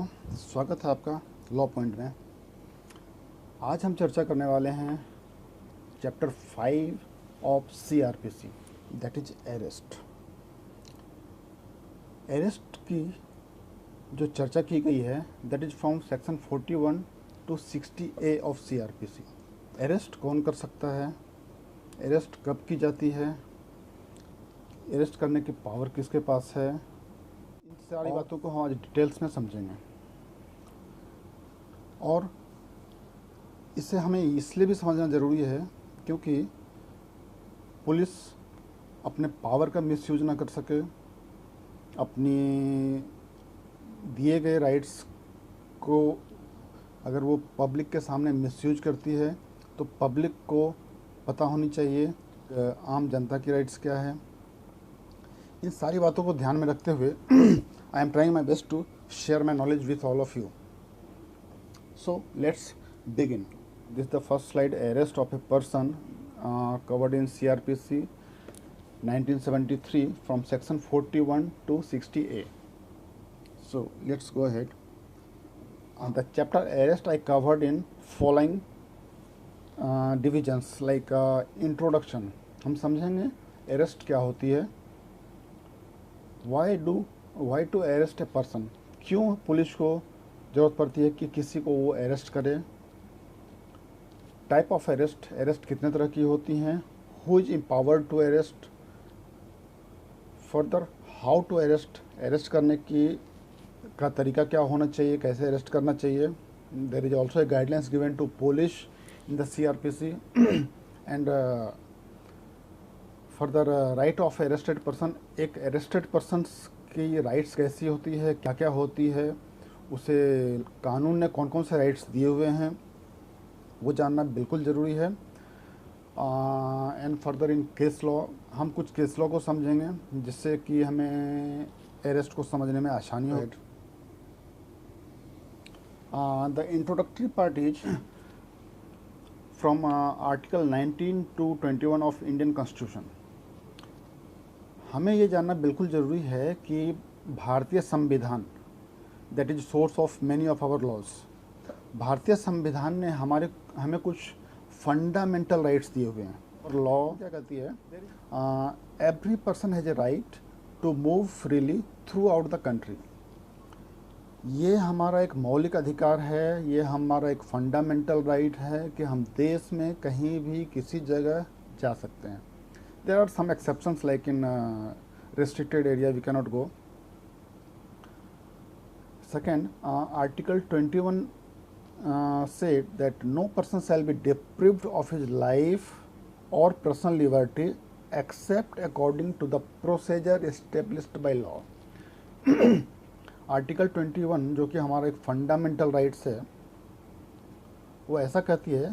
स्वागत है आपका लॉ पॉइंट में। आज हम चर्चा करने वाले हैं chapter 5 of CrPC, that is arrest. Arrest की जो चर्चा की गई है that is from section 41 to 60A of CrPC. Arrest कौन कर सकता है, अरेस्ट कब की जाती है, अरेस्ट करने की पावर किसके पास है, इन सारी बातों को हम आज डिटेल्स में समझेंगे। और इसे हमें इसलिए भी समझना ज़रूरी है क्योंकि पुलिस अपने पावर का मिसयूज ना कर सके, अपनी दिए गए राइट्स को अगर वो पब्लिक के सामने मिसयूज करती है तो पब्लिक को पता होनी चाहिए आम जनता की राइट्स क्या है। इन सारी बातों को ध्यान में रखते हुए I am trying my best to share my knowledge with all of you. So let's begin. This is the first slide. Arrest of a person covered in CRPC 1973 from section 41 to 60A. So let's go ahead. The chapter arrest I covered in following divisions like introduction. हम समझेंगे arrest क्या होती है, why to arrest a person, क्यों police को ज़रूरत पड़ती है कि किसी को वो अरेस्ट करे, टाइप ऑफ अरेस्ट, अरेस्ट कितने तरह की होती हैं, who is empowered to arrest, further how to arrest, arrest करने की का तरीका क्या होना चाहिए, कैसे अरेस्ट करना चाहिए। There is also a guidelines given to police in the CrPC and further right of arrested person. एक अरेस्टेड पर्सनस की राइट्स कैसी होती है, क्या क्या होती है, उसे कानून ने कौन कौन से राइट्स दिए हुए हैं वो जानना बिल्कुल ज़रूरी है। And further in case law हम कुछ केस लॉ को समझेंगे जिससे कि हमें अरेस्ट को समझने में आसानी हो। The introductory part is from article 19 to 21 of Indian constitution. हमें ये जानना बिल्कुल ज़रूरी है कि भारतीय संविधान that is source of many of our laws, भारतीय संविधान ने हमें कुछ फंडामेंटल राइट्स दिए हुए हैं। और लॉ क्या कहती है, every person has a right to move freely throughout the country. ये हमारा एक मौलिक अधिकार है, ये हमारा एक फंडामेंटल राइट है कि हम देश में कहीं भी किसी जगह जा सकते हैं। There are some exceptions like in restricted area we cannot go. Second, Article 21 said that no person shall be deprived of his life or personal liberty except according to the procedure established by law. Article 21 जो कि हमारा एक fundamental rights है वो ऐसा कहती है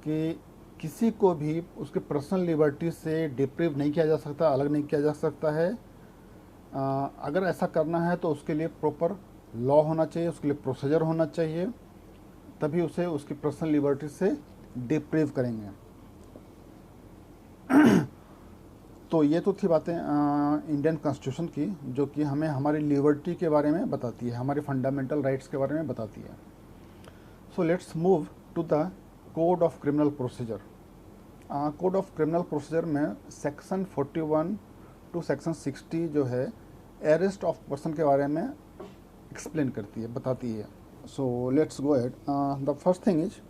कि किसी को भी उसके पर्सनल लिबर्टी से डिप्रिव नहीं किया जा सकता, अलग नहीं किया जा सकता है। अगर ऐसा करना है तो उसके लिए प्रॉपर लॉ होना चाहिए, उसके लिए प्रोसीजर होना चाहिए, तभी उसे उसकी पर्सनल लिबर्टी से डिप्रिव करेंगे। तो ये तो थी बातें इंडियन कॉन्स्टिट्यूशन की जो कि हमें हमारी लिबर्टी के बारे में बताती है, हमारे फंडामेंटल राइट्स के बारे में बताती है। So let's move to the code of criminal procedure. Code of criminal procedure में सेक्शन 41 टू सेक्शन 60 जो है अरेस्ट ऑफ पर्सन के बारे में एक्सप्लेन करती है, बताती है। So let's go ahead. The first thing is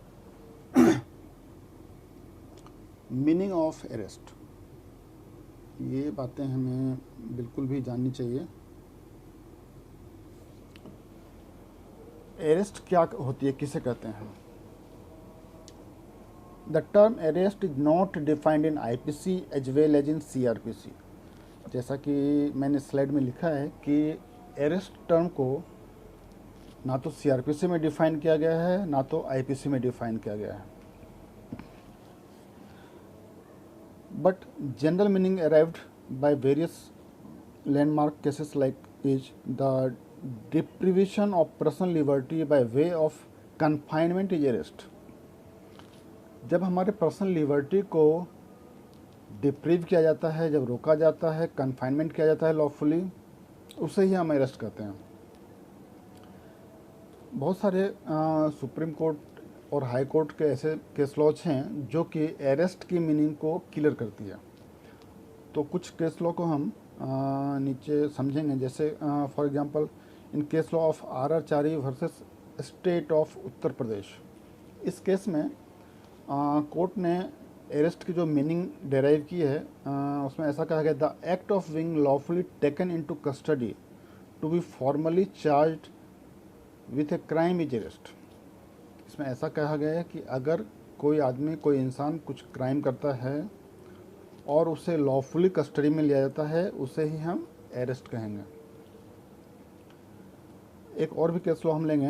meaning of arrest. ये बातें हमें बिल्कुल भी जाननी चाहिए। अरेस्ट क्या होती है, किसे कहते हैं? The term arrest is not defined in IPC as well as in CrPC. जैसा कि मैंने स्लाइड में लिखा है कि अरेस्ट टर्म को ना तो सीआरपीसी में डिफाइन किया गया है ना तो आईपीसी में डिफाइन किया गया है। But general meaning arrived by various landmark cases like is the deprivation of personal liberty by way of confinement is arrest. जब हमारे पर्सनल लिबर्टी को डिप्रीव किया जाता है, जब रोका जाता है, कन्फाइनमेंट किया जाता है लॉफुली, उसे ही हम अरेस्ट करते हैं। बहुत सारे सुप्रीम कोर्ट और हाई कोर्ट के ऐसे केस लॉज हैं जो कि अरेस्ट की मीनिंग को क्लियर करती है। तो कुछ केस लॉ को हम नीचे समझेंगे, जैसे for example in case law of R Chari versus state of Uttar Pradesh. इस केस में कोर्ट ने अरेस्ट की जो मीनिंग डेराइव की है, उसमें ऐसा कहा गया, the act of being lawfully taken into custody to be formally charged with a crime is arrest. इसमें ऐसा कहा गया है कि अगर कोई आदमी, कोई इंसान कुछ क्राइम करता है और उसे लॉफुली कस्टडी में लिया जाता है, उसे ही हम अरेस्ट कहेंगे। एक और भी केस लॉ हम लेंगे,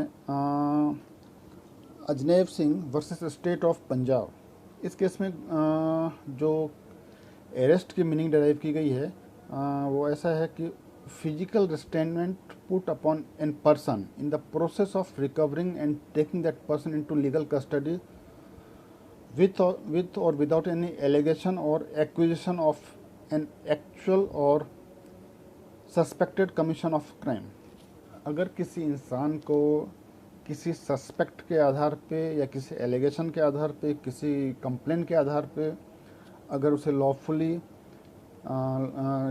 Ajnaib Singh versus state of Punjab. इस केस में जो अरेस्ट की मीनिंग डेराइव की गई है वो ऐसा है कि physical restrainment put upon an person in the process of recovering and taking that person into legal custody with or without any allegation or accusation of an actual or suspected commission of crime। अगर किसी इंसान को किसी suspect के आधार पे या किसी allegation के आधार पे, किसी कंप्लेंट के आधार पे अगर उसे लॉफुली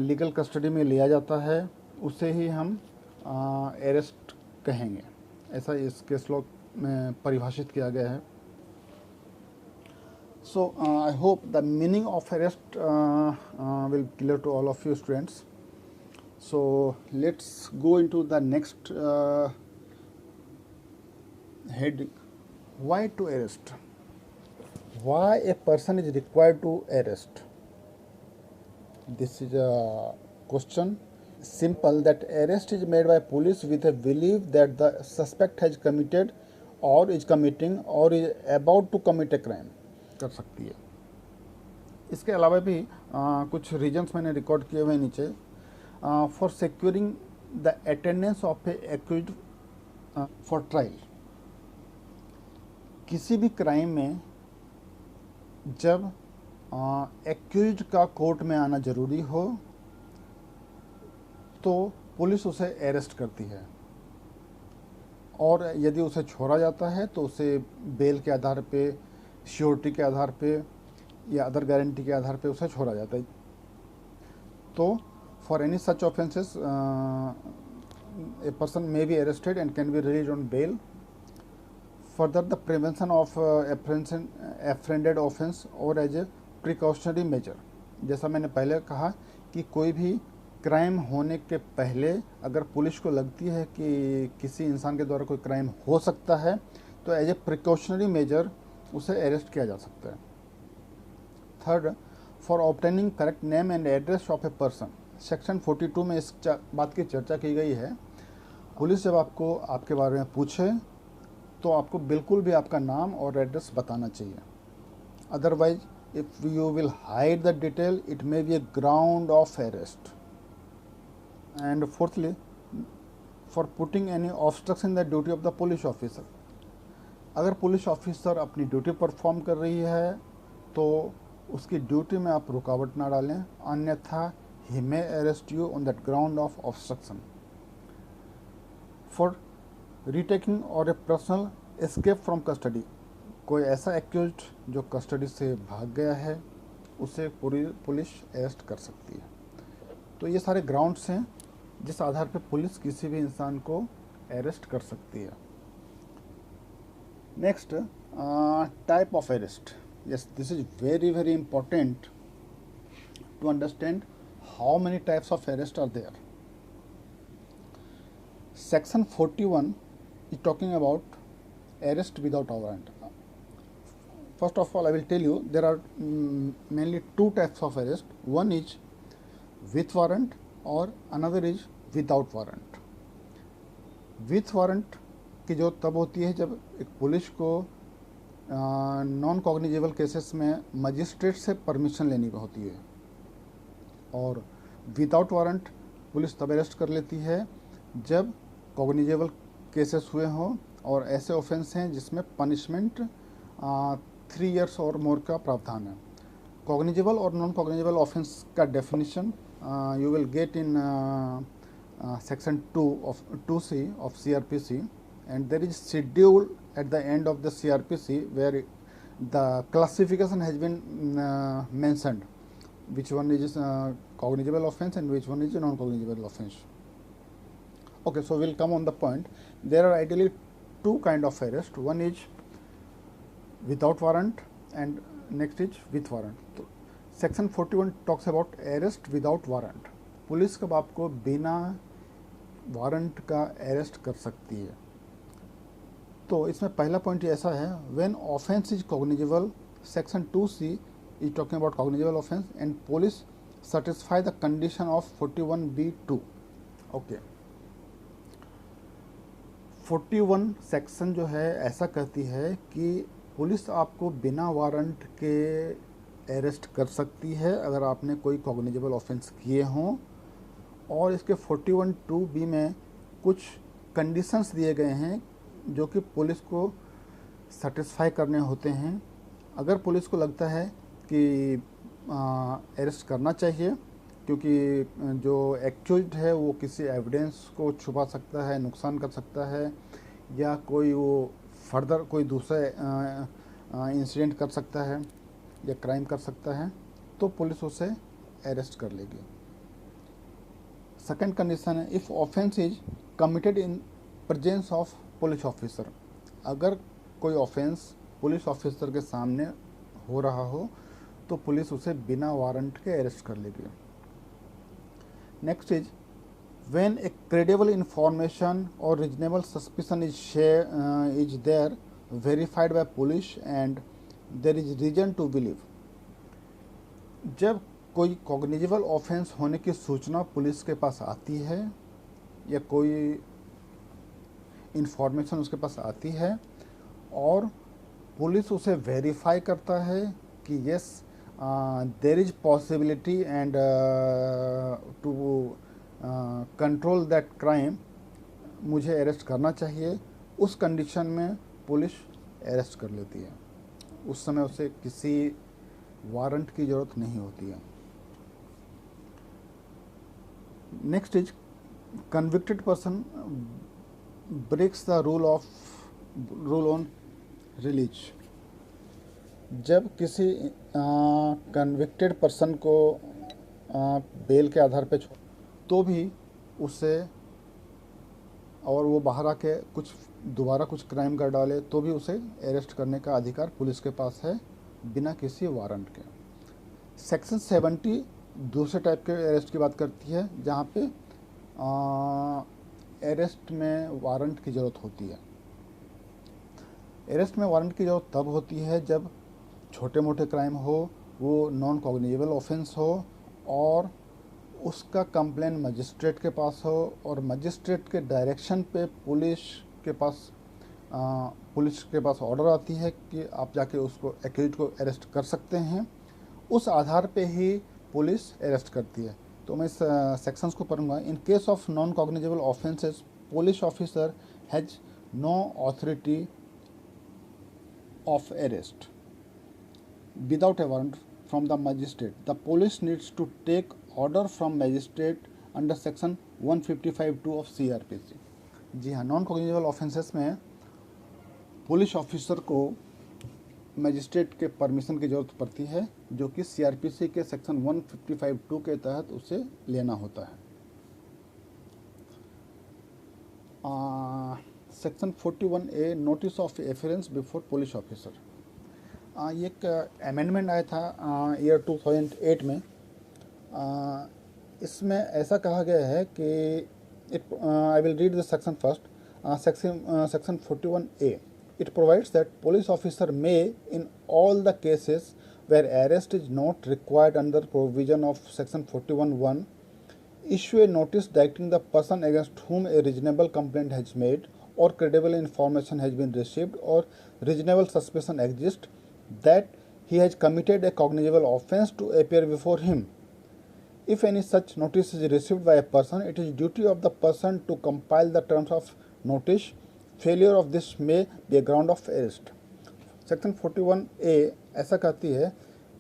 लीगल कस्टडी में लिया जाता है, उसे ही हम अरेस्ट कहेंगे। ऐसा इस केस लॉ में परिभाषित किया गया है। So I hope the meaning of arrest will be clear to all of you students. So let's go into the next heading. Why to arrest? Why a person is required to arrest? This is a question. Simple, that arrest is made by police with a belief that the suspect has committed or is committing or is about to commit a crime कर सकती है। इसके अलावा भी कुछ regions मैंने record किए हुए नीचे। For securing the attendance of A accused for trial. किसी भी क्राइम में जब एक्यूज्ड का कोर्ट में आना जरूरी हो तो पुलिस उसे अरेस्ट करती है, और यदि उसे छोड़ा जाता है तो उसे बेल के आधार पे, श्योरिटी के आधार पे या अदर गारंटी के आधार पे उसे छोड़ा जाता है। तो for any such offences a person may be arrested and can be release on bail. Further the prevention of apprehended offence or as a precautionary measure. जैसा मैंने पहले कहा कि कोई भी क्राइम होने के पहले अगर पुलिस को लगती है कि किसी इंसान के द्वारा कोई क्राइम हो सकता है तो एज ए प्रिकॉशनरी मेजर उसे अरेस्ट किया जा सकता है। Third, for obtaining correct name and address of a person. Section 42 में इस बात की चर्चा की गई है, पुलिस जब आपको आपके बारे में पूछे तो आपको बिल्कुल भी आपका नाम और एड्रेस बताना चाहिए। Otherwise if you will hide the detail it may be A ground of arrest. And fourthly, for putting any obstruction in the duty of the police officer. अगर पुलिस ऑफिसर अपनी ड्यूटी परफॉर्म कर रही है तो उसकी duty में आप रुकावट ना डालें, अन्यथा he may arrest you on that ground of obstruction. For retaking or a personal escape from custody. कोई ऐसा एक्यूज्ड जो कस्टडी से भाग गया है उसे पूरी पुलिस अरेस्ट कर सकती है। तो ये सारे ग्राउंड्स हैं जिस आधार पर पुलिस किसी भी इंसान को अरेस्ट कर सकती है। Next, type of arrest. Yes, this is very important to understand how many types of arrest are there. Section 41 is talking about arrest without warrant. First of all, I will tell you there are mainly two types of arrest. One is with warrant or another is without warrant. With warrant की जो तब होती है जब एक police को non cognizable cases में magistrate से परमिशन लेनी होती है, और विदाउट वारंट पुलिस तब अरेस्ट कर लेती है जब कॉग्निजेबल केसेस हुए हों और ऐसे ऑफेंस हैं जिसमें पनिशमेंट 3 इयर्स और मोर का प्रावधान है। कॉग्निजेबल और नॉन कॉग्निजेबल ऑफेंस का definition you will get in section 2 of 2C of CRPC। and there is schedule at the end of the CRPC where the classification has been mentioned, which one is cognizable offense and which one is non-cognizable offense. Okay, so we'll come on the point. There are ideally two kind of arrest. One is without warrant and next is with warrant. तो section 41 talks about arrest without warrant. Police कब आपको बिना warrant का arrest कर सकती है. तो इसमें पहला पॉइंट ऐसा है, when offence is cognizable, section 2C is talking about cognizable offence and police satisfy the condition of 41B2. Okay, 41 section जो है ऐसा कहती है कि पुलिस आपको बिना वारंट के अरेस्ट कर सकती है अगर आपने कोई कॉग्निजेबल ऑफेंस किए हों. और इसके 41(2)B में कुछ कंडीशंस दिए गए हैं जो कि पुलिस को सेटिस्फाई करने होते हैं. अगर पुलिस को लगता है कि अरेस्ट करना चाहिए क्योंकि जो एक्यूज्ड है वो किसी एविडेंस को छुपा सकता है, नुकसान कर सकता है, या कोई वो फर्दर कोई दूसरा इंसिडेंट कर सकता है या क्राइम कर सकता है, तो पुलिस उसे अरेस्ट कर लेगी. सेकंड कंडीशन है, if offence is committed in presence of police officer. अगर कोई ऑफेंस पुलिस ऑफिसर के सामने हो रहा हो तो पुलिस उसे बिना वारंट के अरेस्ट कर लेगी. Next is when a credible information or reasonable suspicion is there verified by police and there is reason to believe. जब कोई कॉग्निजेबल ऑफेंस होने की सूचना पुलिस के पास आती है या कोई इंफॉर्मेशन उसके पास आती है और पुलिस उसे वेरीफाई करता है कि yes there is possibility and to control that crime, मुझे अरेस्ट करना चाहिए, उस कंडीशन में पुलिस अरेस्ट कर लेती है. उस समय उसे किसी वारंट की ज़रूरत नहीं होती है. Next is convicted person breaks the rule on release. जब किसी कन्विक्टेड पर्सन को बेल के आधार पे तो भी उसे और वो बाहर आके दोबारा कुछ क्राइम कर डाले तो भी उसे अरेस्ट करने का अधिकार पुलिस के पास है बिना किसी वारंट के. सेक्शन 70 दूसरे टाइप के अरेस्ट की बात करती है जहाँ पे अरेस्ट में वारंट की ज़रूरत होती है. अरेस्ट में वारंट की ज़रूरत तब होती है जब छोटे मोटे क्राइम हो, वो नॉन कॉग्निजेबल ऑफेंस हो और उसका कंप्लेन मजिस्ट्रेट के पास हो और मजिस्ट्रेट के डायरेक्शन पे पुलिस के पास ऑर्डर आती है कि आप जाके उसको एक्यूज्ड को अरेस्ट कर सकते हैं. उस आधार पे ही पुलिस अरेस्ट करती है. तो मैं इस सेक्शंस को पढ़ूंगा. In case of non cognizable offences police officer has no authority of arrest without a warrant from the magistrate. The police needs to take order from magistrate under section 155(2) of CRPC. जी हाँ, non cognizable offences में police officer को magistrate के permission की ज़रूरत पड़ती है जो कि CRPC के सेक्शन 155(2) के तहत उसे लेना होता है. Section 41A notice of appearance before police officer. ये एक अमेंडमेंट आया था ईयर 2008 में. इसमें ऐसा कहा गया है कि I will read the section first. Section 41A it provides that police officer may in all the cases where arrest is not required under provision of section 41(1) issue a notice directing the person against whom a reasonable complaint has made or credible information has been received or reasonable suspicion exists that he has committed a cognizable offence to appear before him. If any such notice is received by a person, it is duty of the person to compile the terms of notice. Failure of this may be a ground of arrest. Section 41A ऐसा कहती है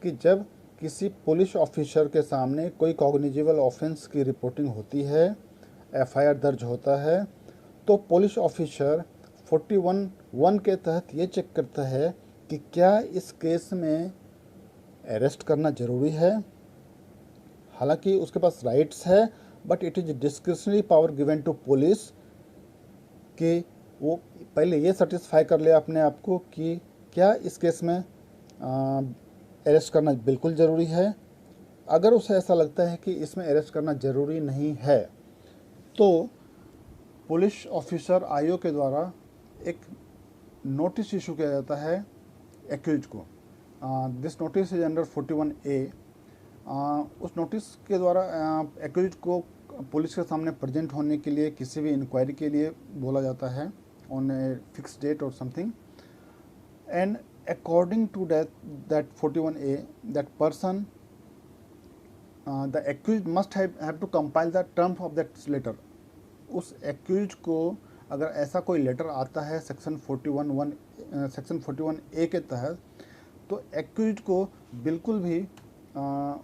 कि जब किसी police officer के सामने कोई cognizable offence की रिपोर्टिंग होती है, FIR दर्ज होता है, तो पुलिस ऑफिसर 41(1) के तहत ये चेक करता है कि क्या इस केस में अरेस्ट करना ज़रूरी है। हालांकि उसके पास राइट्स है, but it is discretionary power given to police कि वो पहले ये सेटिस्फाई कर ले अपने आप को कि क्या इस केस में अरेस्ट करना बिल्कुल ज़रूरी है। अगर उसे ऐसा लगता है कि इसमें अरेस्ट करना ज़रूरी नहीं है तो पुलिस ऑफिसर आईओ के द्वारा एक नोटिस इशू किया जाता है एक्यूज को। This notice is under 41A। उस नोटिस के द्वारा एक्यूज को पुलिस के सामने प्रेजेंट होने के लिए किसी भी इंक्वायरी के लिए बोला जाता है ऑन ए फिक्स डेट और something, and according to that 41A that person the accused must have to compile the terms of that letter। उस एक्यूज को अगर ऐसा कोई लेटर आता है सेक्शन 41A के तहत, तो एक्यूज को बिल्कुल भी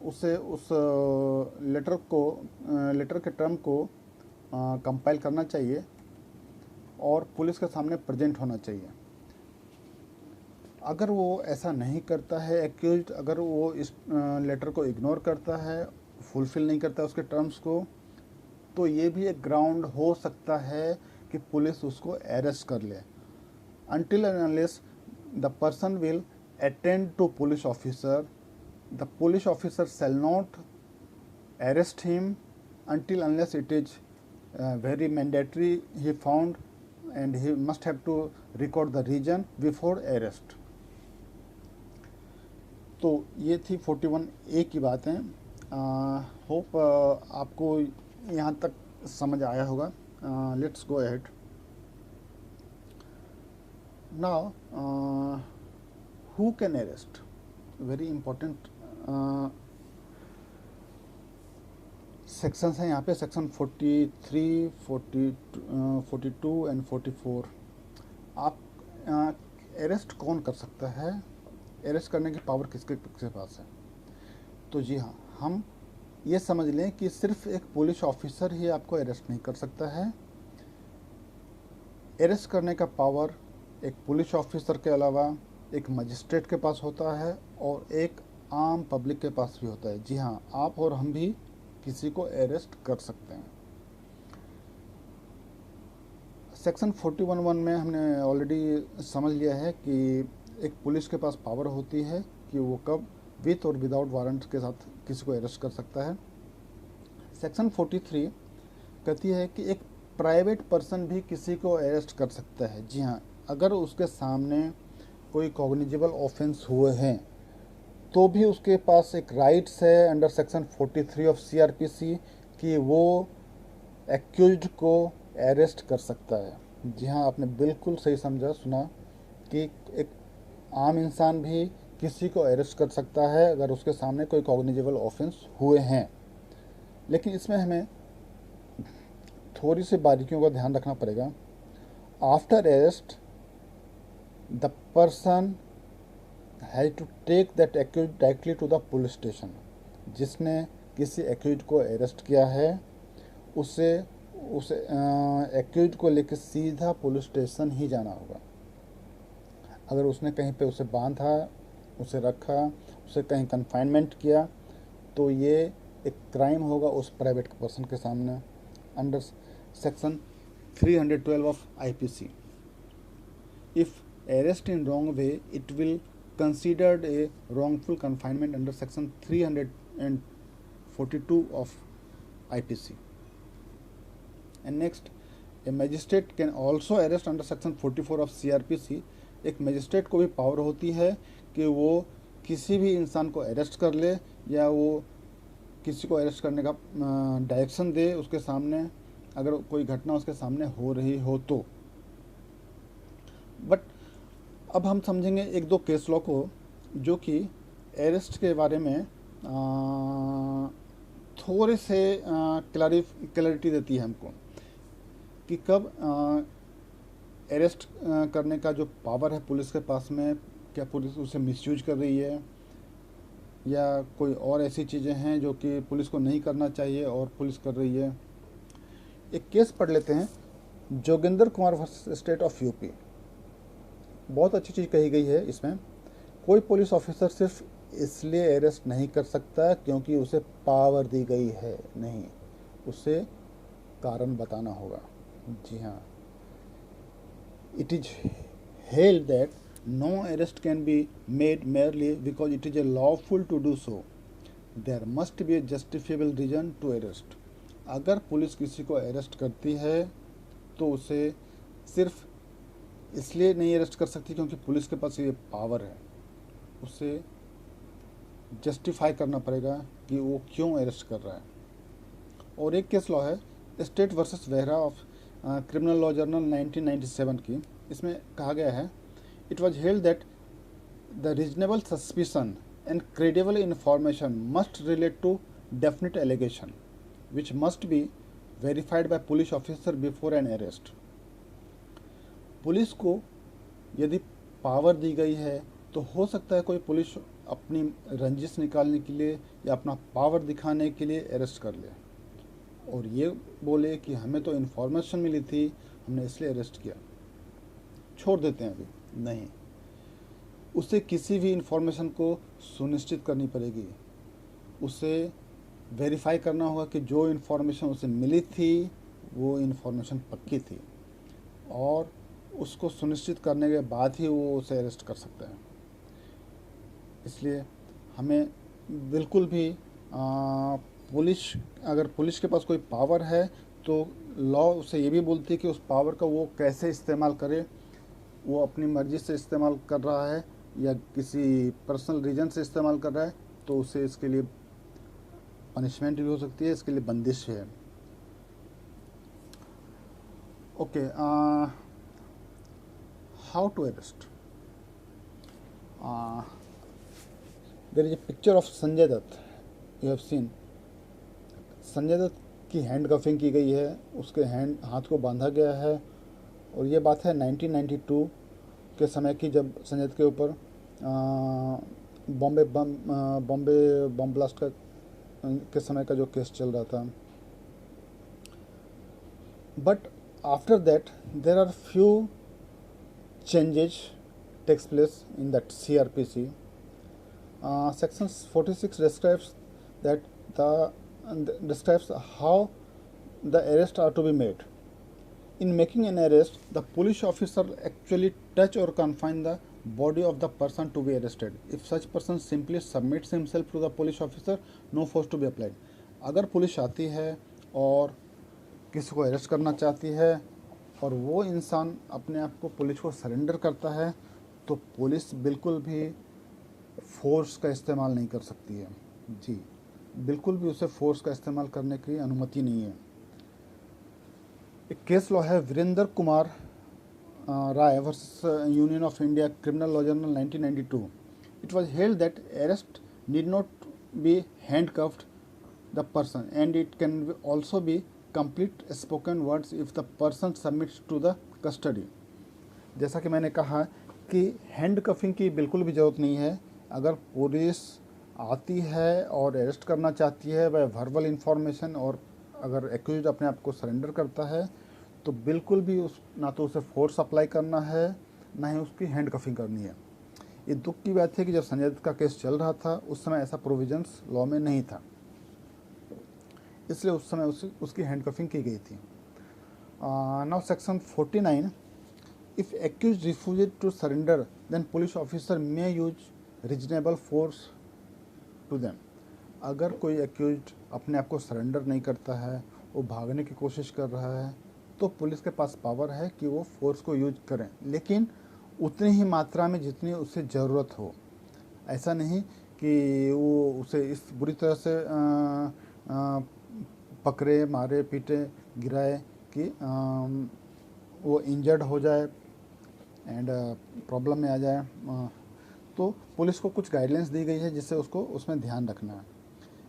उसे उस लेटर के टर्म को कंपाइल करना चाहिए और पुलिस के सामने प्रेजेंट होना चाहिए। अगर वो ऐसा नहीं करता है एक्यूज, अगर वो इस लेटर को इग्नोर करता है, फुलफिल नहीं करता उसके टर्म्स को, तो ये भी एक ग्राउंड हो सकता है कि पुलिस उसको अरेस्ट कर ले। Until and unless the person will attend to police officer, the police officer shall not arrest him until unless it is very mandatory he found, and he must have to record the reason before arrest। तो ये थी 41A की बातें। Hope आपको यहाँ तक समझ आया होगा। Let's go ahead now. Who can arrest, very important sections हैं यहाँ पे, सेक्शन 43, 42 एंड 44। आप अरेस्ट कौन कर सकता है, अरेस्ट करने की पावर किसके पास है? तो जी हाँ, हम ये समझ लें कि सिर्फ एक पुलिस ऑफिसर ही आपको अरेस्ट नहीं कर सकता है। अरेस्ट करने का पावर एक पुलिस ऑफिसर के अलावा एक मजिस्ट्रेट के पास होता है और एक आम पब्लिक के पास भी होता है। जी हाँ, आप और हम भी किसी को अरेस्ट कर सकते हैं। सेक्शन 41(1) में हमने ऑलरेडी समझ लिया है कि एक पुलिस के पास पावर होती है कि वो कब विथ और विदाउट वारंट के साथ किसी को अरेस्ट कर सकता है। सेक्शन 43 कहती है कि एक प्राइवेट पर्सन भी किसी को अरेस्ट कर सकता है। जी हाँ, अगर उसके सामने कोई कॉग्निजेबल ऑफेंस हुए हैं तो भी उसके पास एक राइट्स है अंडर सेक्शन 43 ऑफ CRPC कि वो एक्यूज्ड को अरेस्ट कर सकता है। जी हाँ, आपने बिल्कुल सही समझा, सुना कि एक आम इंसान भी किसी को अरेस्ट कर सकता है अगर उसके सामने कोई कॉग्निजेबल ऑफेंस हुए हैं। लेकिन इसमें हमें थोड़ी सी बारीकियों का ध्यान रखना पड़ेगा। After arrest the person has to take that accuse directly to the police station. जिसने किसी एक्यूज को अरेस्ट किया है उसे एक्यूज को लेकर सीधा पुलिस स्टेशन ही जाना होगा। अगर उसने कहीं पे उसे बांधा, उसे रखा, उसे कहीं कन्फाइनमेंट किया, तो ये एक क्राइम होगा उस प्राइवेट पर्सन के सामने under section 312 of IPC। If arrest in wrong way it will considered a wrongful confinement under section 342 of IPC। And next, a magistrate can also arrest under section 44 of CRPC। एक magistrate को भी power होती है कि वो किसी भी इंसान को अरेस्ट कर ले या वो किसी को अरेस्ट करने का डायरेक्शन दे उसके सामने, अगर कोई घटना उसके सामने हो रही हो तो। बट अब हम समझेंगे एक दो केस लॉ को जो कि अरेस्ट के बारे में थोड़े से क्लैरिटी देती है हमको कि कब अरेस्ट करने का जो पावर है पुलिस के पास में, क्या पुलिस उसे मिसयूज कर रही है या कोई और ऐसी चीज़ें हैं जो कि पुलिस को नहीं करना चाहिए और पुलिस कर रही है। एक केस पढ़ लेते हैं Joginder Kumar versus state of UP, बहुत अच्छी चीज़ कही गई है इसमें। कोई पुलिस ऑफिसर सिर्फ इसलिए अरेस्ट नहीं कर सकता क्योंकि उसे पावर दी गई है, नहीं, उसे कारण बताना होगा। जी हाँ, it is held that no arrest can be made merely because it is a lawful to do so. There must be a justifiable reason to arrest. अगर पुलिस किसी को अरेस्ट करती है तो उसे सिर्फ इसलिए नहीं अरेस्ट कर सकती क्योंकि पुलिस के पास ये पावर है, उसे जस्टिफाई करना पड़ेगा कि वो क्यों अरेस्ट कर रहा है। और एक केस लॉ है state versus Vehra of criminal law journal 1997 की। इसमें कहा गया है, it was held that the reasonable suspicion and credible information must relate to definite allegation which must be verified by police officer before an arrest. Police को यदि power दी गई है तो हो सकता है कोई पुलिस अपनी रंजिश निकालने के लिए या अपना पावर दिखाने के लिए अरेस्ट कर ले और ये बोले कि हमें तो इन्फॉर्मेशन मिली थी, हमने इसलिए अरेस्ट किया, छोड़ देते हैं। अभी नहीं, उसे किसी भी इन्फॉर्मेशन को सुनिश्चित करनी पड़ेगी, उसे वेरीफाई करना होगा कि जो इन्फॉर्मेशन उसे मिली थी वो इन्फॉर्मेशन पक्की थी और उसको सुनिश्चित करने के बाद ही वो उसे अरेस्ट कर सकता है। इसलिए हमें बिल्कुल भी अगर पुलिस के पास कोई पावर है तो लॉ उसे ये भी बोलती है कि उस पावर का वो कैसे इस्तेमाल करे, वो अपनी मर्ज़ी से इस्तेमाल कर रहा है या किसी पर्सनल रीज़न से इस्तेमाल कर रहा है तो उसे इसके लिए पनिशमेंट भी हो सकती है, इसके लिए बंदिश है। Okay, how to arrest. There is a picture of Sanjay Dutt, you have seen. Sanjay Dutt की हैंड कफिंग की गई है, उसके हाथ को बांधा गया है और ये बात है 1992 के समय की, जब संजय दत्त के ऊपर बॉम्बे बम ब्लास्ट के समय का जो केस चल रहा था। But after that there are few changes takes place in that CRPC. Section 46 describes how the arrests are to be made. In making an arrest, the police officer actually touch or confine the body of the person to be arrested. If such person simply submits himself to the police officer, no force to be applied. अगर police आती है और किसी को arrest करना चाहती है और वो इंसान अपने आप को पुलिस को सरेंडर करता है तो पुलिस बिल्कुल भी फोर्स का इस्तेमाल नहीं कर सकती है। जी, बिल्कुल भी उसे फोर्स का इस्तेमाल करने की अनुमति नहीं है। एक केस लॉ है Virendra Kumar Rai versus union of India criminal law journal 1992. It was held that arrest need not be handcuffed the person and it can also be complete spoken words if the person submits to the custody. जैसा कि मैंने कहा कि hand coughing की बिल्कुल भी ज़रूरत नहीं है। अगर पुलिस आती है और अरेस्ट करना चाहती है बाय वर्बल इंफॉर्मेशन और अगर एक्यूज्ड अपने आप को सरेंडर करता है तो बिल्कुल भी ना तो उसे फोर्स अप्लाई करना है ना ही उसकी हैंड कफिंग करनी है। ये दुख की बात है कि जब संजय दत्त का केस चल रहा था उस समय ऐसा प्रोविजंस लॉ में नहीं था, इसलिए उस समय उसकी हैंड कफिंग की गई थी। Now section 49, if accused refused to surrender then police officer may use reasonable force to them. अगर कोई एक्यूज्ड अपने आप को सरेंडर नहीं करता है, वो भागने की कोशिश कर रहा है, तो पुलिस के पास पावर है कि वो फोर्स को यूज करें, लेकिन उतनी ही मात्रा में जितनी उसे ज़रूरत हो। ऐसा नहीं कि वो उसे इस बुरी तरह से पकड़े, मारे, पीटे, गिराए कि वो इंजर्ड हो जाए एंड प्रॉब्लम में आ जाए। तो पुलिस को कुछ गाइडलाइंस दी गई है जिससे उसको उसमें ध्यान रखना है।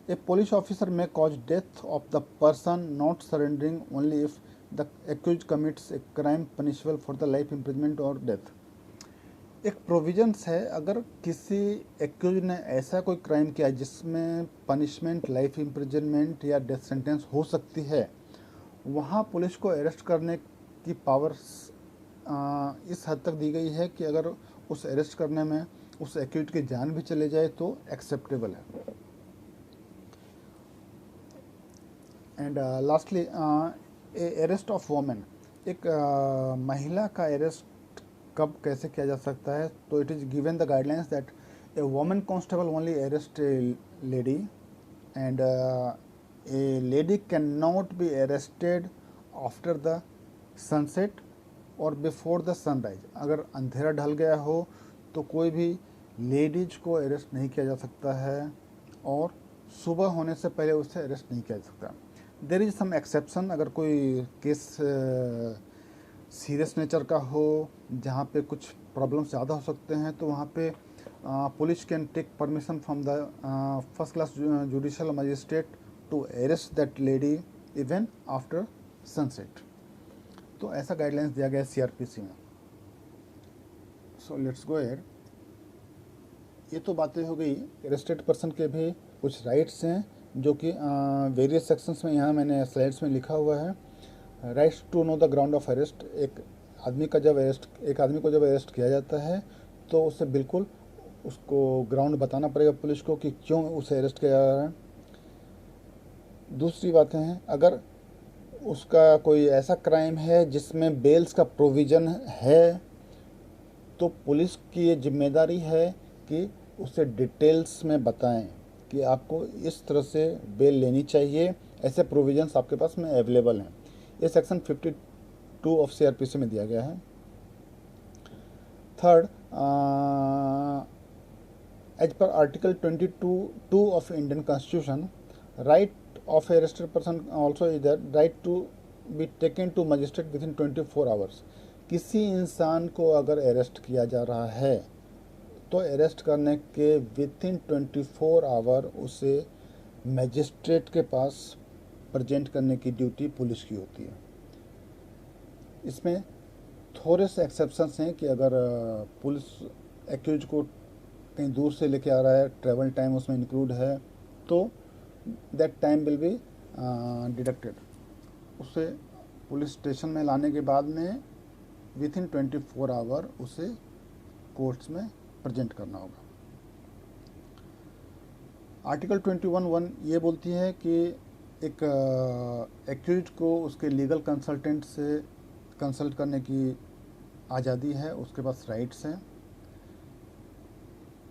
ए पुलिस ऑफिसर में cause death of the person not surrendering only if the accused commits a crime punishable for the life imprisonment और डेथ। एक प्रोविजंस है, अगर किसी एक्यूज्ड ने ऐसा कोई क्राइम किया जिसमें पनिशमेंट लाइफ इम्प्रिजनमेंट या डेथ सेंटेंस हो सकती है, वहाँ पुलिस को अरेस्ट करने की पावर्स इस हद तक दी गई है कि अगर उस अरेस्ट करने में उस एक्यूज की जान भी चले जाए तो एक्सेप्टेबल है। And lastly arrest of women, एक महिला का अरेस्ट कब कैसे किया जा सकता है, तो it is given the guidelines that A women constable only arrest A lady and A lady can not be arrested after the sunset और बिफोर द सनराइज। अगर अंधेरा ढल गया हो तो कोई भी लेडीज को अरेस्ट नहीं किया जा सकता है और सुबह होने से पहले उसे अरेस्ट नहीं किया जा सकता। देयर इज सम एक्सेप्शन, अगर कोई केस सीरियस नेचर का हो जहाँ पे कुछ प्रॉब्लम्स ज़्यादा हो सकते हैं तो वहाँ पे police can take permission from the first class judicial magistrate to arrest that lady even after sunset. तो ऐसा गाइडलाइंस दिया गया है सीआरपीसी में। So let's go ahead. ये तो बातें हो गई अरेस्टेड पर्सन के भी कुछ राइट्स हैं जो कि वेरियस सेक्शंस में यहाँ मैंने स्लाइड्स में लिखा हुआ है। Rights to know the ground of arrest, एक आदमी को जब अरेस्ट किया जाता है तो उसे बिल्कुल उसको ग्राउंड बताना पड़ेगा पुलिस को कि क्यों उसे अरेस्ट किया जा रहा है। दूसरी बातें हैं, अगर उसका कोई ऐसा क्राइम है जिसमें बेल्स का प्रोविज़न है तो पुलिस की ये जिम्मेदारी है कि उसे डिटेल्स में बताएं कि आपको इस तरह से बेल लेनी चाहिए, ऐसे प्रोविजंस आपके पास में अवेलेबल हैं। ये सेक्शन 52 ऑफ सीआरपीसी में दिया गया है। थर्ड, एज पर article 22(2) of Indian constitution, right of arrested person also is that right to be taken to magistrate within 24 hours। किसी इंसान को अगर अरेस्ट किया जा रहा है तो अरेस्ट करने के विथिन 24 आवर उसे मैजिस्ट्रेट के पास प्रेजेंट करने की ड्यूटी पुलिस की होती है। इसमें थोड़े से एक्सेप्शंस हैं कि अगर पुलिस एक्यूज को कहीं दूर से लेके आ रहा है, ट्रैवल टाइम उसमें इंक्लूड है, तो that time will be deducted. उसे पुलिस स्टेशन में लाने के बाद में विथिन 24 आवर उसे कोर्ट्स में प्रेजेंट करना होगा। आर्टिकल 21(1) ये बोलती है कि एक एक्यूज को उसके लीगल कंसल्टेंट से कंसल्ट करने की आज़ादी है, उसके पास राइट्स हैं।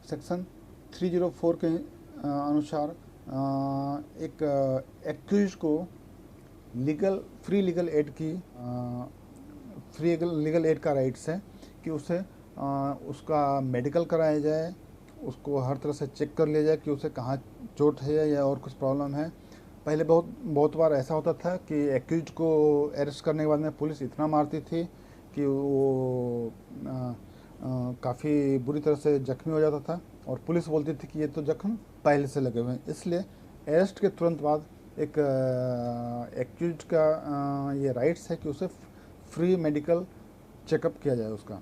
सेक्शन 304 के अनुसार एक एक्यूज को फ्री लीगल एड का राइट्स है कि उसे उसका मेडिकल कराया जाए, उसको हर तरह से चेक कर लिया जाए कि उसे कहाँ चोट है या और कुछ प्रॉब्लम है। पहले बहुत बार ऐसा होता था कि एक्यूज को अरेस्ट करने के बाद में पुलिस इतना मारती थी कि वो काफ़ी बुरी तरह से जख्मी हो जाता था और पुलिस बोलती थी कि ये तो जख्म पहले से लगे हुए हैं। इसलिए अरेस्ट के तुरंत बाद एक एक्यूज का ये राइट्स है कि उसे फ्री मेडिकल चेकअप किया जाए उसका।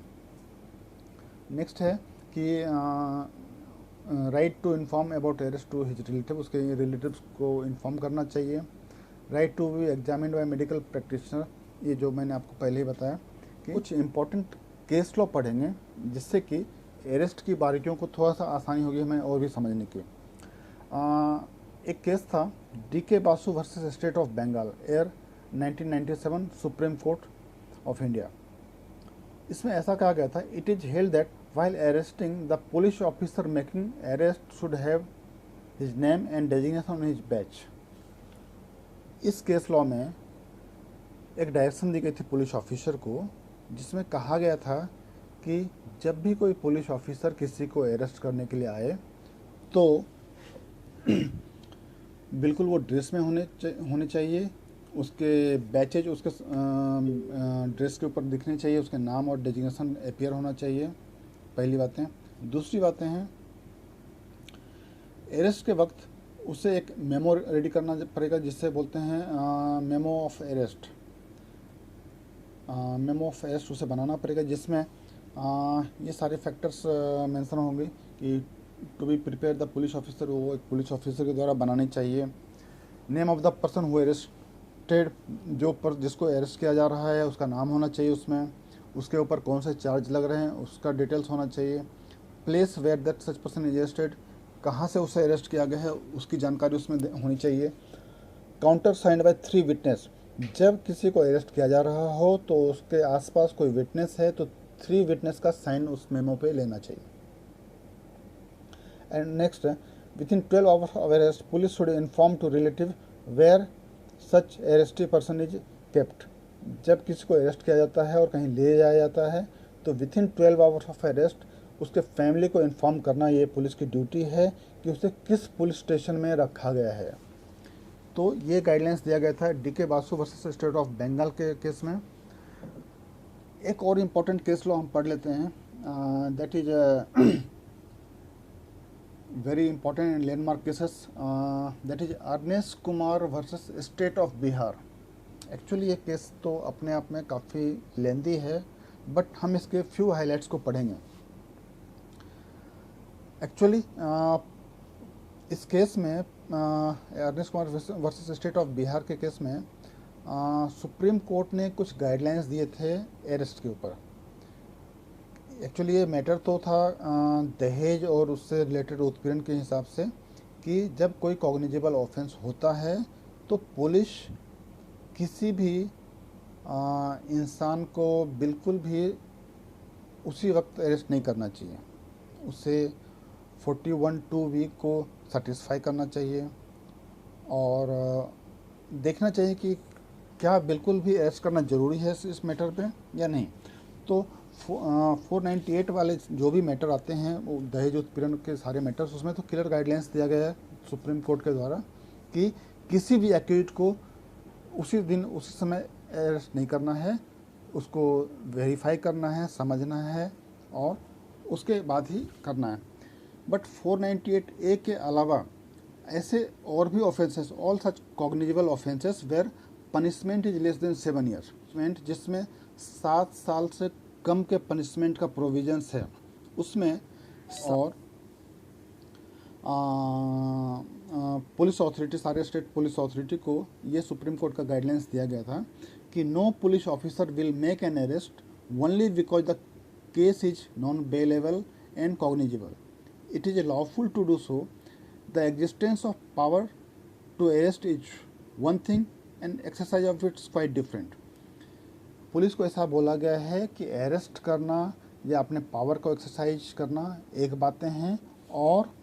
नेक्स्ट है कि right to inform about arrest to his relative, उसके रिलेटिव्स को इन्फॉर्म करना चाहिए। Right to be examined by medical practitioner, ये जो मैंने आपको पहले ही बताया कि कुछ इम्पोर्टेंट केस लॉ पढ़ेंगे जिससे कि अरेस्ट की बारीकियों को थोड़ा सा आसानी होगी हमें और भी समझने की। एक केस था DK Basu versus state of Bengal, AIR 1997, Supreme Court of India. इसमें ऐसा कहा गया था, it is held that while arresting the police officer making arrest should have his name and designation on his badge. इस केस लॉ में एक direction दी गई थी पुलिस ऑफिसर को जिसमें कहा गया था कि जब भी कोई पुलिस ऑफिसर किसी को अरेस्ट करने के लिए आए तो बिल्कुल वो ड्रेस में होने चाहिए, उसके बैचेज उसके ड्रेस के ऊपर दिखने चाहिए, उसके नाम और डेजिग्नेशन अपीयर होना चाहिए। पहली बातें। दूसरी बातें हैं, अरेस्ट के वक्त उसे एक मेमो रेडी करना पड़ेगा जिससे बोलते हैं memo of arrest. Memo of arrest उसे बनाना पड़ेगा जिसमें ये सारे फैक्टर्स मेंशन होंगे कि to be prepare the police officer, वो एक पुलिस ऑफिसर के द्वारा बनानी चाहिए। Name of the person who arrest arrested जो पर जिसको अरेस्ट किया जा रहा है उसका नाम होना चाहिए उसमें, उसके ऊपर कौन से चार्ज लग रहे हैं उसका डिटेल्स होना चाहिए, place where that such person is arrested, कहाँ से उसे अरेस्ट किया गया है उसकी जानकारी उसमें होनी चाहिए। काउंटर साइंड बाय 3 विटनेस, जब किसी को अरेस्ट किया जा रहा हो तो उसके आसपास कोई विटनेस है तो 3 विटनेस का साइन उस मेमो पे लेना चाहिए। And next, within 12 hours of arrest police should inform to relative where such arrestee person is kept, जब किसी को अरेस्ट किया जाता है और कहीं ले जाया जाता है तो with in 12 hours of arrest उसके फैमिली को इन्फॉर्म करना ये पुलिस की ड्यूटी है कि उसे किस पुलिस स्टेशन में रखा गया है। तो ये गाइडलाइंस दिया गया था DK Basu versus state of Bengal के केस में। एक और इम्पोर्टेंट केस लो हम पढ़ लेते हैं, that is very important and landmark cases, that is Arnesh Kumar versus state of Bihar. Actually ये केस तो अपने आप में काफ़ी लेंदी है बट हम इसके फ्यू हाइलाइट्स को पढ़ेंगे। एक्चुअली इस केस में Arnesh Kumar versus state of Bihar के केस में सुप्रीम कोर्ट ने कुछ गाइडलाइंस दिए थे अरेस्ट के ऊपर। एक्चुअली ये मैटर तो था दहेज और उससे रिलेटेड उत्पीड़न के हिसाब से कि जब कोई कॉग्निजेबल ऑफेंस होता है तो पुलिस किसी भी इंसान को बिल्कुल भी उसी वक्त अरेस्ट नहीं करना चाहिए, उसे 41(2) वीक को सेटिस्फाई करना चाहिए और देखना चाहिए कि क्या बिल्कुल भी अरेस्ट करना ज़रूरी है इस मैटर पे या नहीं। तो 498 वाले जो भी मैटर आते हैं वो दहेज उत्पीड़न के सारे मैटर्स, उसमें तो क्लियर गाइडलाइंस दिया गया है सुप्रीम कोर्ट के द्वारा कि किसी भी एक्यूज को उसी दिन उसी समय अरेस्ट नहीं करना है, उसको वेरीफाई करना है, समझना है और उसके बाद ही करना है। बट 498A के अलावा ऐसे और भी offences, all such cognizable offences where punishment is less than 7 years, जिसमें 7 साल से कम के पनिशमेंट का प्रोविजंस है उसमें, और पुलिस अथॉरिटी, सारे स्टेट पुलिस अथॉरिटी को ये सुप्रीम कोर्ट का गाइडलाइंस दिया गया था कि no police officer will make an arrest only because the case is non bailable and cognizable, it is lawful to do so, the existence of power to arrest is one thing and exercise of it's quite different. Police को ऐसा बोला गया है कि arrest करना या अपने power को एक्सरसाइज करना एक बातें हैं और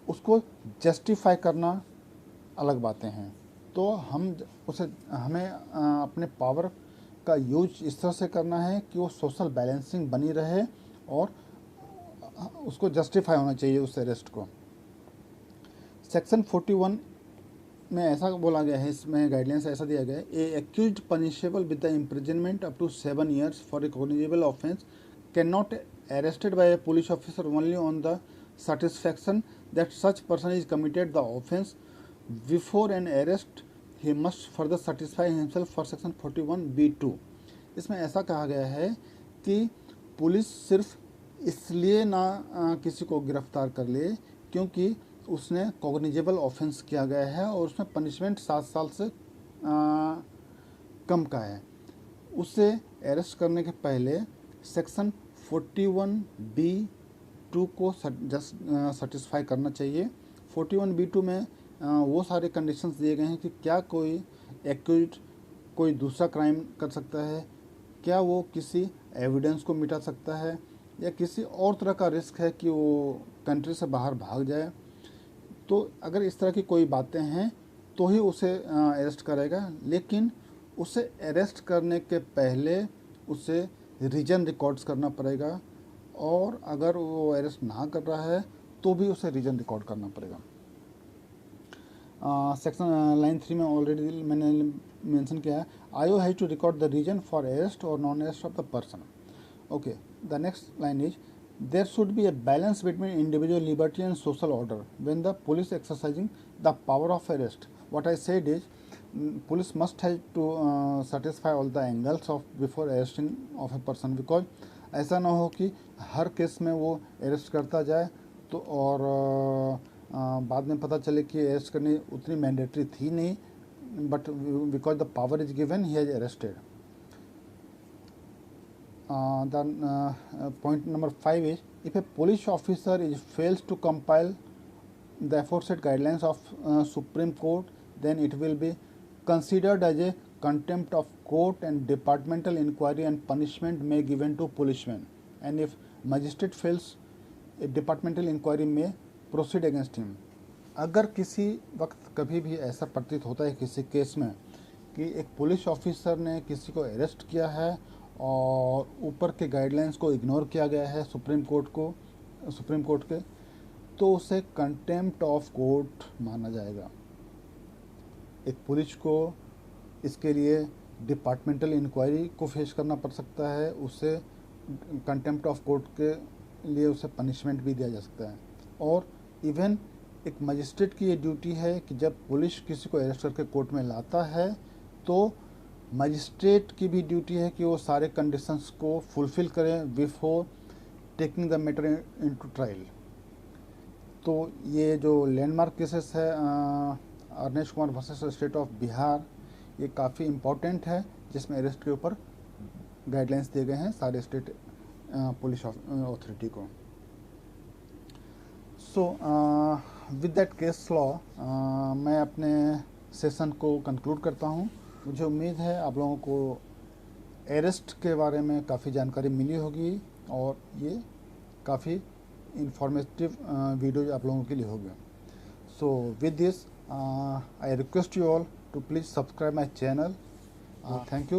उसको जस्टिफाई करना अलग बातें हैं। तो हमें अपने पावर का यूज इस तरह से करना है कि वो सोशल बैलेंसिंग बनी रहे और उसको जस्टिफाई होना चाहिए उस अरेस्ट को। सेक्शन 41 में ऐसा बोला गया है, इसमें गाइडलाइंस ऐसा दिया गया है, a accused punishable with the imprisonment up to 7 years for a cognizable offence can not arrested by a police officer only on the satisfaction that such person is committed the offence. Before an arrest he must further satisfy himself for section 41(b)(2)। इसमें ऐसा कहा गया है कि police सिर्फ इसलिए ना किसी को गिरफ्तार कर ले क्योंकि उसने कॉग्निजेबल ऑफेंस किया गया है और उसमें पनिशमेंट 7 साल से कम का है। उसे अरेस्ट करने के पहले सेक्शन 41(b)(2) को सेटिस्फाई करना चाहिए। 41(b)(2) में वो सारे कंडीशंस दिए गए हैं कि क्या कोई एक्यूज्ड कोई दूसरा क्राइम कर सकता है, क्या वो किसी एविडेंस को मिटा सकता है या किसी और तरह का रिस्क है कि वो कंट्री से बाहर भाग जाए। तो अगर इस तरह की कोई बातें हैं तो ही उसे अरेस्ट करेगा, लेकिन उसे अरेस्ट करने के पहले उसे रीजन रिकॉर्ड्स करना पड़ेगा और अगर वो अरेस्ट ना कर रहा है तो भी उसे रीजन रिकॉर्ड करना पड़ेगा। सेक्शन लाइन 3 में ऑलरेडी मैंने मेंशन किया है, IO has to record the reason for arrest और non arrest of the person. Okay, the next line is there should be a balance between individual liberty and social order when the police exercising the power of arrest. What I said is police must have to satisfy all the angles of before arresting of a person, because ऐसा ना हो कि हर case में वो arrest करता जाए तो और बाद में पता चले कि अरेस्ट करनी उतनी मैंडेटरी थी नहीं, but because the power is given, he is arrested. Then point number 5 is, if a police officer fails to compile the aforesaid guidelines of Supreme Court, then it will be considered as a contempt of court and departmental inquiry and punishment may given to policeman. And if magistrate fails, a departmental inquiry may proceed against him. अगर किसी वक्त कभी भी ऐसा प्रतीत होता है किसी केस में कि एक पुलिस ऑफिसर ने किसी को अरेस्ट किया है और ऊपर के गाइडलाइंस को इग्नोर किया गया है सुप्रीम कोर्ट के, तो उसे कंटेम्प्ट ऑफ कोर्ट माना जाएगा। एक पुलिस को इसके लिए डिपार्टमेंटल इंक्वायरी को फेस करना पड़ सकता है, उसे कंटेम्प्ट ऑफ कोर्ट के लिए उसे पनिशमेंट भी दिया जा सकता है। और इवन एक मजिस्ट्रेट की ये ड्यूटी है कि जब पुलिस किसी को अरेस्ट करके कोर्ट में लाता है तो मजिस्ट्रेट की भी ड्यूटी है कि वो सारे कंडीशंस को फुलफ़िल करें before taking the matter into trial. तो ये जो लैंडमार्क केसेस है Arnesh Kumar versus state of Bihar, ये काफ़ी इम्पोर्टेंट है, जिसमें अरेस्ट के ऊपर गाइडलाइंस दिए गए हैं सारे स्टेट पुलिस अथॉरिटी को। So with that case law मैं अपने सेशन को कंक्लूड करता हूँ। मुझे उम्मीद है आप लोगों को अरेस्ट के बारे में काफ़ी जानकारी मिली होगी और ये काफ़ी इंफॉर्मेटिव वीडियो आप लोगों के लिए होगी। So with this I request you all to please subscribe my channel. Thank you.